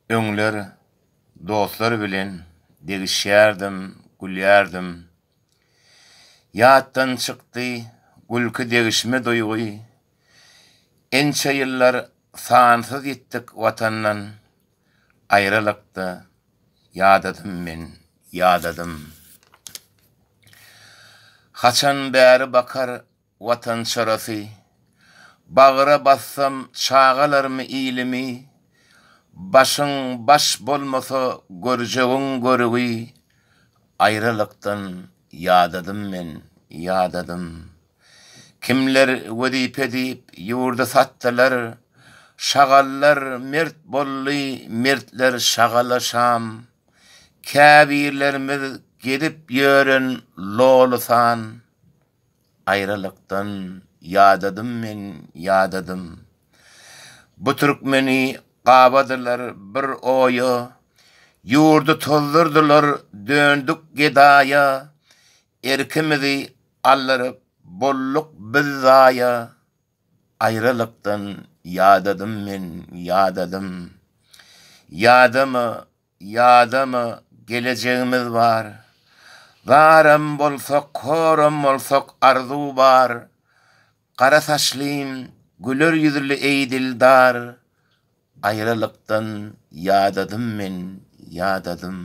Öňler, dostlar bilen degişýärdim, gülýärdim. Ýatdan çykdy gülki degişme duýgy. Ençe ýyllar sansız ýetdik watandan. Aýrylykdy, ýadadym men, ýadadym. Haçan bäri bakar watan şarafy. Bagyra bassam çağalarmy ilimi. Başyň baş bolmasa görjegiň görügi. Aýrylykdan ýadadym men, ýadadym. Kimler wedip edip ýurda satdylar. Şagallar mert bolly, mertler şagalaşam. Käbirlerimiz gedip ýören lolusan. Aýrylykdan ýadadym men, ýadadym. Bu türkmeni gabadylar bir oýa. Ýurdu tozdurdylar, döndük gedaýa. Erkimizi allaryp bolluk biz zaya. Aýrylykdan ýadadym men, ýadadym. Ýadamy, geleceğimiz var. Garam bolsak, koram bolsak arzu var. Kara saçlym, güler yüzlü ey dildar. Aýrylykdan ýadadym men, ýadadym.